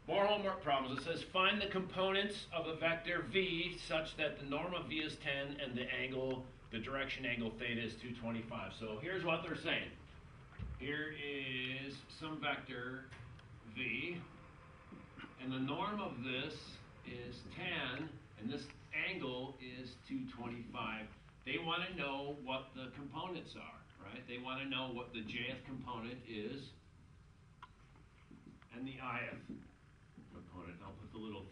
More homework problems. It says find the components of a vector v such that the norm of v is 10 and the direction angle theta is 225. So here's what they're saying. Here is some vector v, and the norm of this is 10, and this angle is 225. They want to know what the components are, right? They want to know what the jth component is and the ith component. I'll put the little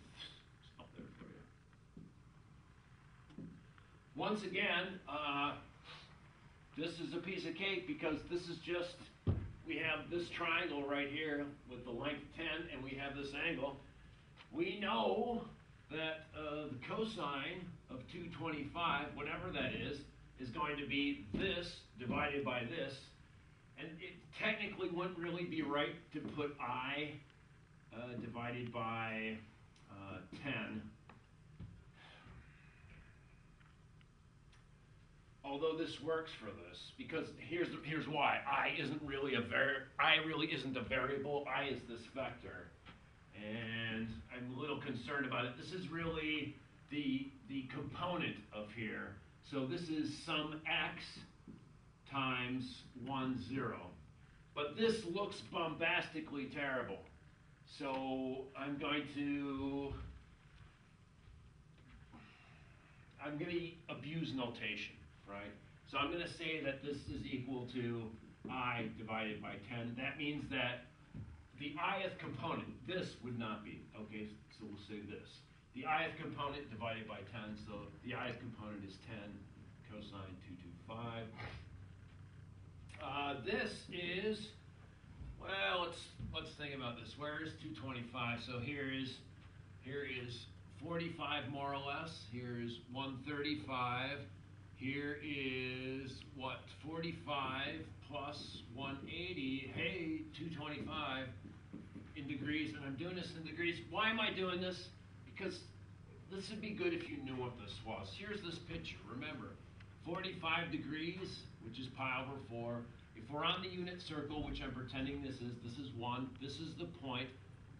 up there for you. Once again, this is a piece of cake because this is just, we have this triangle right here with the length 10 and we have this angle. We know that the cosine of 225, whatever that is going to be this divided by this. And it technically wouldn't really be right to put I divided by 10. Although this works for this, because here's why. I really isn't a variable. I is this vector. And I'm a little concerned about it. This is really the component of here. So this is some x times 1, 0. But this looks bombastically terrible. So I'm going to abuse notation, right? So I'm going to say that this is equal to I divided by 10. That means that the ith component, this would not be. Okay, so we'll say this. The ith component divided by 10, so the ith component is 10 cosine 225. This is, well, let's think about this. Where is 225? So here is 45 more or less. Here is 135. Here is what? 45 plus 180. Hey, 225 in degrees, and I'm doing this in degrees. Why am I doing this? Because this would be good if you knew what this was. Here's this picture. Remember, 45 degrees, which is pi over 4. If we're on the unit circle, which I'm pretending this is 1. This is the point.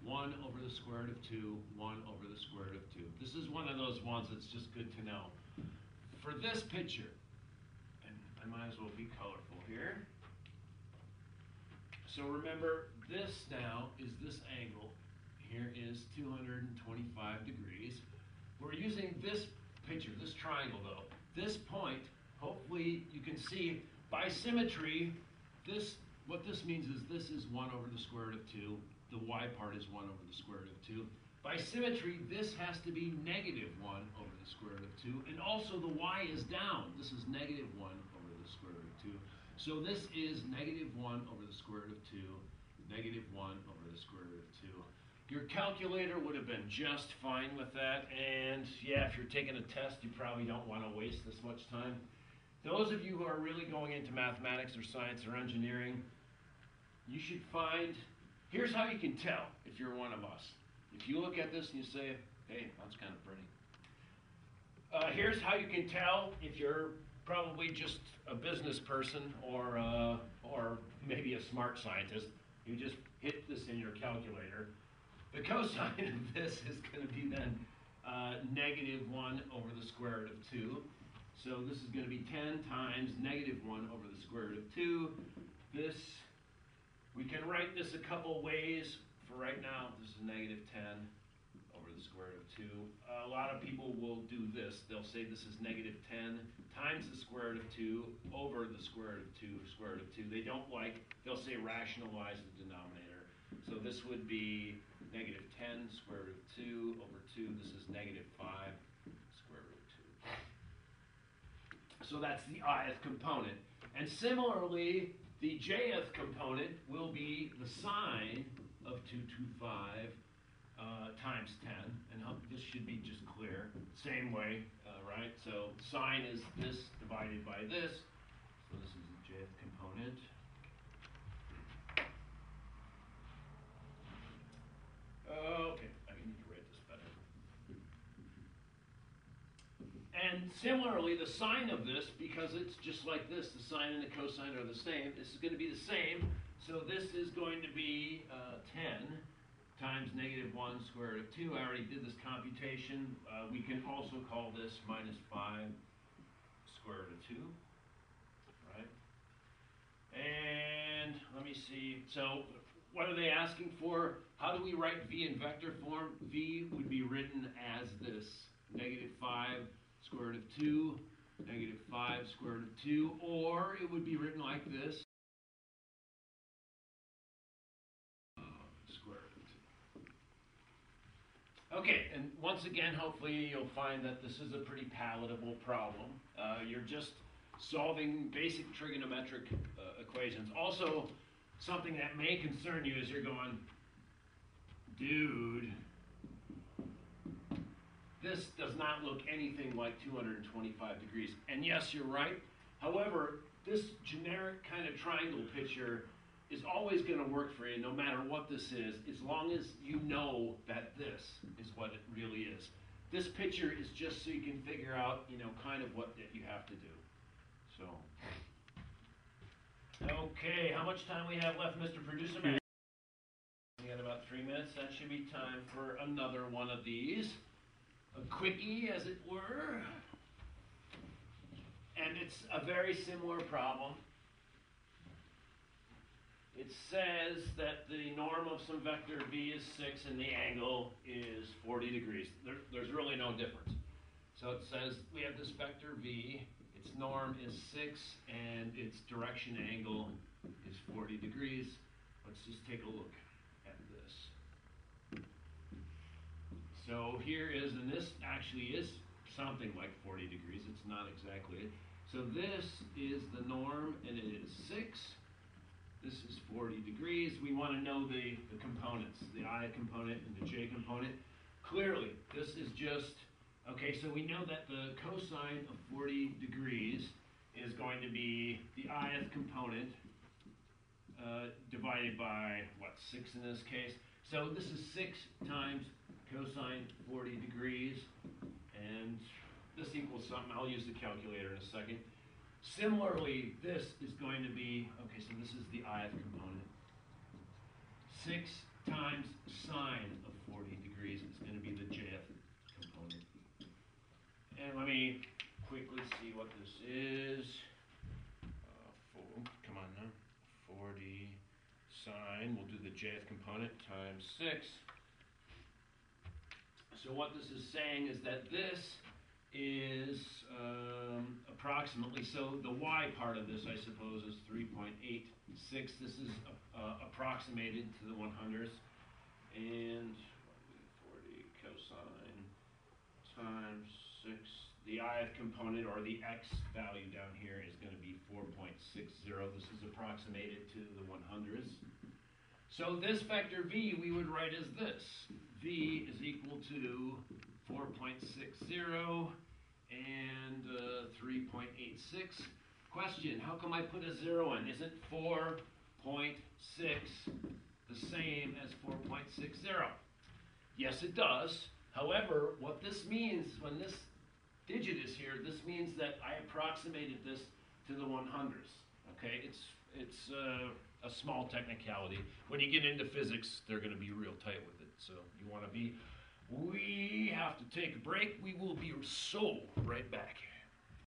1 over the square root of 2. 1 over the square root of 2. This is one of those ones that's just good to know. For this picture, and I might as well be colorful here. So remember, this now is this angle. Here is 225 degrees. We're using this picture, this triangle though. This point, hopefully you can see by symmetry, what this means is this is 1 over the square root of 2. The y part is 1 over the square root of 2. By symmetry, this has to be negative 1 over the square root of 2. And also the y is down. This is negative 1 over the square root of 2. So this is negative 1 over the square root of 2, negative 1 over the square root of 2. Your calculator would have been just fine with that. And yeah, if you're taking a test, you probably don't want to waste this much time. Those of you who are really going into mathematics or science or engineering, you should find, here's how you can tell if you're one of us. If you look at this and you say, hey, that's kind of pretty. Here's how you can tell if you're probably just a business person or maybe a smart scientist. You just hit this in your calculator. The cosine of this is going to be then negative 1 over the square root of 2. So this is going to be 10 times negative 1 over the square root of 2. This, we can write this a couple ways. For right now, this is negative 10 over the square root of 2. A lot of people will do this. They'll say this is negative 10 times the square root of 2 over the square root of 2, square root of 2. They don't like, they'll say rationalize the denominator. So this would be negative 10 square root of 2 over 2. This is negative 5 square root of 2. So that's the ith component. And similarly, the jth component will be the sine of 225 times 10, and this should be just clear. Same way, right? So sine is this divided by this. So this is the jth component. Okay, I need to write this better. And similarly, the sine of this, because it's just like this, the sine and the cosine are the same, this is going to be the same. So this is going to be 10 times negative 1 square root of 2. I already did this computation. We can also call this minus 5 square root of 2, right? And let me see. So what are they asking for? How do we write v in vector form? V would be written as this: negative 5 square root of 2, negative 5 square root of 2, or it would be written like this: square root of 2. Okay, and once again, hopefully you'll find that this is a pretty palatable problem. You're just solving basic trigonometric equations. Also, something that may concern you is you're going, dude, this does not look anything like 225 degrees. And yes, you're right. However, this generic kind of triangle picture is always going to work for you no matter what this is, as long as you know that this is what it really is. This picture is just so you can figure out, kind of what that you have to do. So, okay, how much time we have left, Mr. Producer Man? We got about 3 minutes. That should be time for another one of these. A quickie, as it were. And it's a very similar problem. It says that the norm of some vector v is 6 and the angle is 40 degrees. There's really no difference. So it says we have this vector v, its norm is 6, and its direction angle is 40 degrees. Let's just take a look at this. So here is, and this actually is something like 40 degrees. It's not exactly it. So this is the norm, and it is 6. This is 40 degrees. We want to know the components, the I component and the j component. Clearly, this is just, okay, so we know that the cosine of 40 degrees is going to be the ith component divided by, 6 in this case. So this is 6 times cosine 40 degrees, and this equals something. I'll use the calculator in a second. Similarly, this is going to be, okay, so this is the ith component. 6 times sine of 40 degrees is going to be the jth component. And let me quickly see what this is. Come on now. 40 sine, we'll do the jth component, times 6. So what this is saying is that this is approximately, so the y part of this, I suppose, is 3.86. This is approximated to the 100ths. And 40 cosine times 6. The ith component, or the x value down here, is going to be 4.60. This is approximated to the 100ths. So this vector v we would write as this. V is equal to 4.60 and 3.86. Question, how come I put a 0 in? Isn't 4.6 the same as 4.60? Yes, it does. However, what this means, when this digit is here, this means that I approximated this to the 100ths. Okay, it's a small technicality. When you get into physics, they're going to be real tight with it. So you want to be. We have to take a break. We will be so right back.